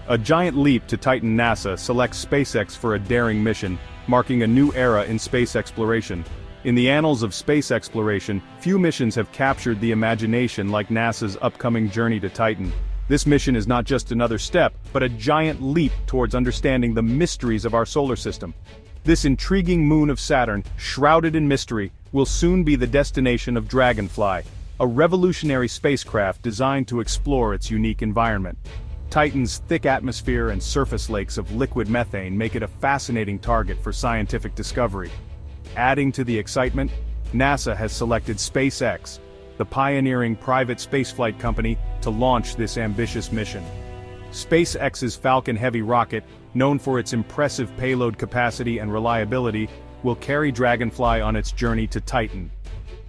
A giant leap to Titan. NASA selects SpaceX for a daring mission, marking a new era in space exploration. In the annals of space exploration, few missions have captured the imagination like NASA's upcoming journey to Titan. This mission is not just another step, but a giant leap towards understanding the mysteries of our solar system. This intriguing moon of Saturn, shrouded in mystery, will soon be the destination of Dragonfly, a revolutionary spacecraft designed to explore its unique environment. Titan's thick atmosphere and surface lakes of liquid methane make it a fascinating target for scientific discovery. Adding to the excitement, NASA has selected SpaceX, the pioneering private spaceflight company, to launch this ambitious mission. SpaceX's Falcon Heavy rocket, known for its impressive payload capacity and reliability, will carry Dragonfly on its journey to Titan.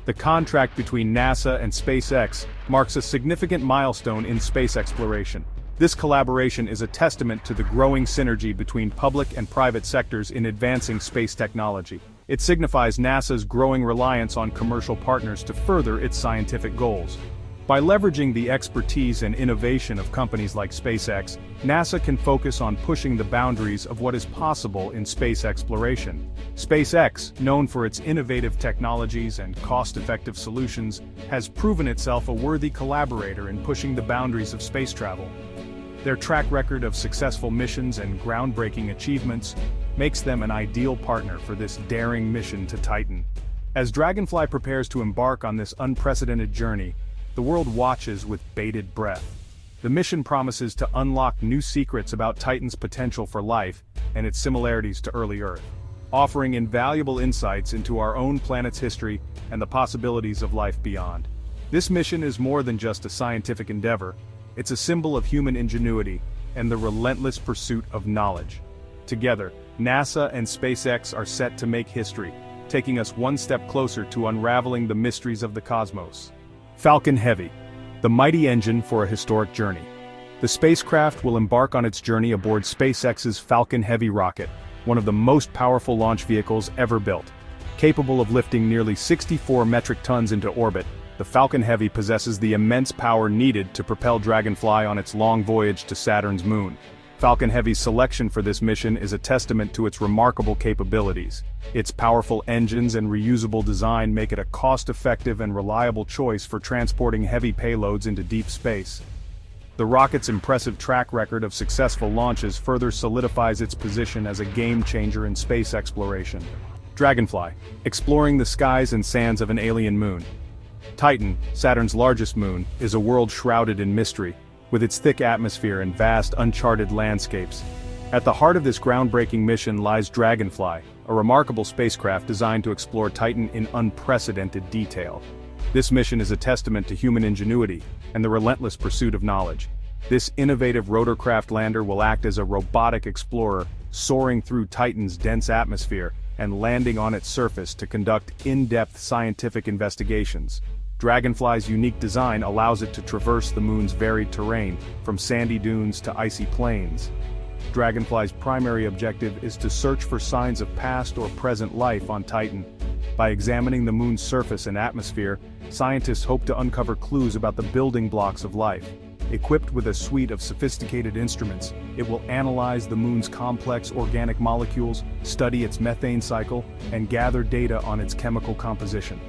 The contract between NASA and SpaceX marks a significant milestone in space exploration. This collaboration is a testament to the growing synergy between public and private sectors in advancing space technology. It signifies NASA's growing reliance on commercial partners to further its scientific goals. By leveraging the expertise and innovation of companies like SpaceX, NASA can focus on pushing the boundaries of what is possible in space exploration. SpaceX, known for its innovative technologies and cost-effective solutions, has proven itself a worthy collaborator in pushing the boundaries of space travel. Their track record of successful missions and groundbreaking achievements makes them an ideal partner for this daring mission to Titan. As Dragonfly prepares to embark on this unprecedented journey, the world watches with bated breath. The mission promises to unlock new secrets about Titan's potential for life and its similarities to early Earth, offering invaluable insights into our own planet's history and the possibilities of life beyond. This mission is more than just a scientific endeavor. It's a symbol of human ingenuity and the relentless pursuit of knowledge. Together, NASA and SpaceX are set to make history, taking us one step closer to unraveling the mysteries of the cosmos. Falcon Heavy, the mighty engine for a historic journey. The spacecraft will embark on its journey aboard SpaceX's Falcon Heavy rocket, one of the most powerful launch vehicles ever built. Capable of lifting nearly 64 metric tons into orbit, the Falcon Heavy possesses the immense power needed to propel Dragonfly on its long voyage to Saturn's moon. Falcon Heavy's selection for this mission is a testament to its remarkable capabilities. Its powerful engines and reusable design make it a cost-effective and reliable choice for transporting heavy payloads into deep space. The rocket's impressive track record of successful launches further solidifies its position as a game-changer in space exploration. Dragonfly, exploring the skies and sands of an alien moon. Titan, Saturn's largest moon, is a world shrouded in mystery, with its thick atmosphere and vast uncharted landscapes. At the heart of this groundbreaking mission lies Dragonfly, a remarkable spacecraft designed to explore Titan in unprecedented detail. This mission is a testament to human ingenuity and the relentless pursuit of knowledge. This innovative rotorcraft lander will act as a robotic explorer, soaring through Titan's dense atmosphere and landing on its surface to conduct in-depth scientific investigations. Dragonfly's unique design allows it to traverse the moon's varied terrain, from sandy dunes to icy plains. Dragonfly's primary objective is to search for signs of past or present life on Titan. By examining the moon's surface and atmosphere, scientists hope to uncover clues about the building blocks of life. Equipped with a suite of sophisticated instruments, it will analyze the moon's complex organic molecules, study its methane cycle, and gather data on its chemical composition.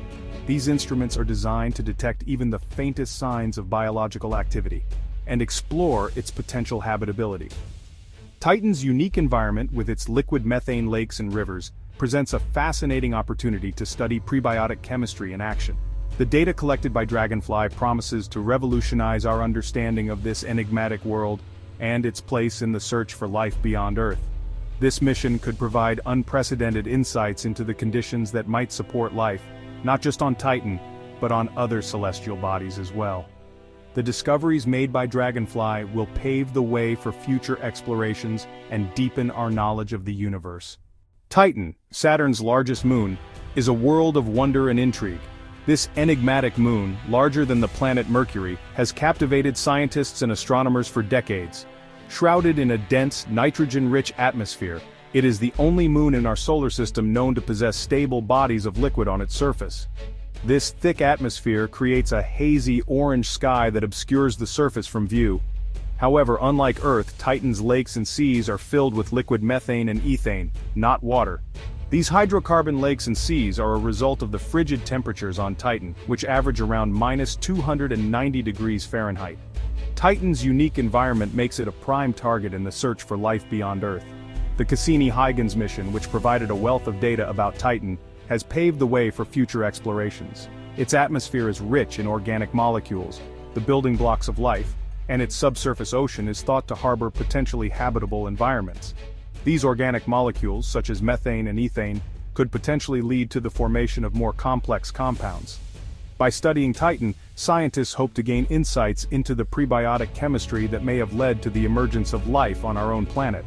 These instruments are designed to detect even the faintest signs of biological activity, and explore its potential habitability. Titan's unique environment with its liquid methane lakes and rivers presents a fascinating opportunity to study prebiotic chemistry in action. The data collected by Dragonfly promises to revolutionize our understanding of this enigmatic world and its place in the search for life beyond Earth. This mission could provide unprecedented insights into the conditions that might support life, not just on Titan, but on other celestial bodies as well. The discoveries made by Dragonfly will pave the way for future explorations and deepen our knowledge of the universe. Titan, Saturn's largest moon, is a world of wonder and intrigue. This enigmatic moon, larger than the planet Mercury, has captivated scientists and astronomers for decades. Shrouded in a dense, nitrogen-rich atmosphere, it is the only moon in our solar system known to possess stable bodies of liquid on its surface. This thick atmosphere creates a hazy orange sky that obscures the surface from view. However, unlike Earth, Titan's lakes and seas are filled with liquid methane and ethane, not water. These hydrocarbon lakes and seas are a result of the frigid temperatures on Titan, which average around -290 degrees Fahrenheit. Titan's unique environment makes it a prime target in the search for life beyond Earth. The Cassini-Huygens mission, which provided a wealth of data about Titan, has paved the way for future explorations. Its atmosphere is rich in organic molecules, the building blocks of life, and its subsurface ocean is thought to harbor potentially habitable environments. These organic molecules, such as methane and ethane, could potentially lead to the formation of more complex compounds. By studying Titan, scientists hope to gain insights into the prebiotic chemistry that may have led to the emergence of life on our own planet.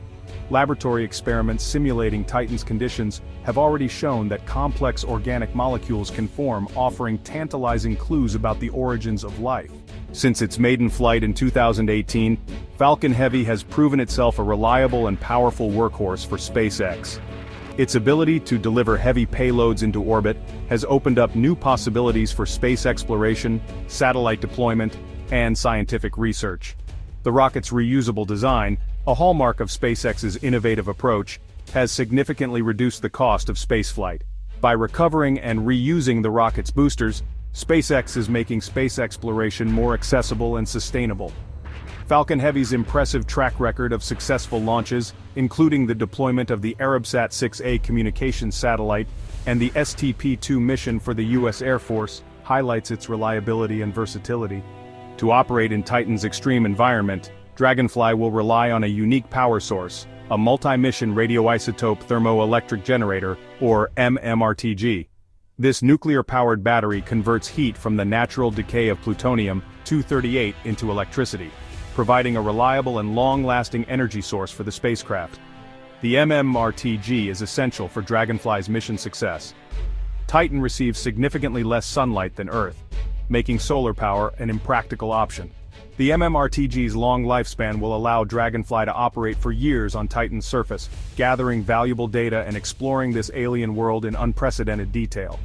Laboratory experiments simulating Titan's conditions have already shown that complex organic molecules can form, offering tantalizing clues about the origins of life. Since its maiden flight in 2018, Falcon Heavy has proven itself a reliable and powerful workhorse for SpaceX. Its ability to deliver heavy payloads into orbit has opened up new possibilities for space exploration, satellite deployment, and scientific research. The rocket's reusable design, a hallmark of SpaceX's innovative approach, has significantly reduced the cost of spaceflight. By recovering and reusing the rocket's boosters, SpaceX is making space exploration more accessible and sustainable. Falcon Heavy's impressive track record of successful launches, including the deployment of the Arabsat 6A communications satellite and the STP-2 mission for the U.S. Air Force, highlights its reliability and versatility. To operate in Titan's extreme environment, Dragonfly will rely on a unique power source, a multi-mission radioisotope thermoelectric generator, or MMRTG. This nuclear-powered battery converts heat from the natural decay of plutonium-238 into electricity, providing a reliable and long-lasting energy source for the spacecraft. The MMRTG is essential for Dragonfly's mission success. Titan receives significantly less sunlight than Earth, making solar power an impractical option. The MMRTG's long lifespan will allow Dragonfly to operate for years on Titan's surface, gathering valuable data and exploring this alien world in unprecedented detail.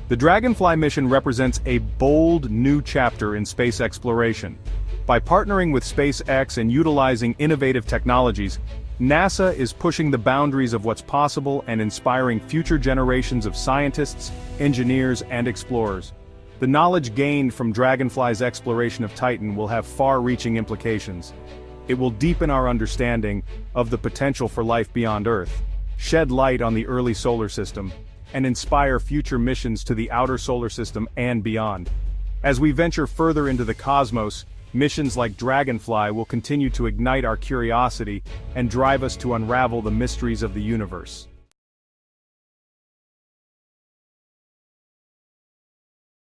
The Dragonfly mission represents a bold new chapter in space exploration. By partnering with SpaceX and utilizing innovative technologies, NASA is pushing the boundaries of what's possible and inspiring future generations of scientists, engineers, and explorers. The knowledge gained from Dragonfly's exploration of Titan will have far-reaching implications. It will deepen our understanding of the potential for life beyond Earth, shed light on the early solar system, and inspire future missions to the outer solar system and beyond. As we venture further into the cosmos, missions like Dragonfly will continue to ignite our curiosity and drive us to unravel the mysteries of the universe.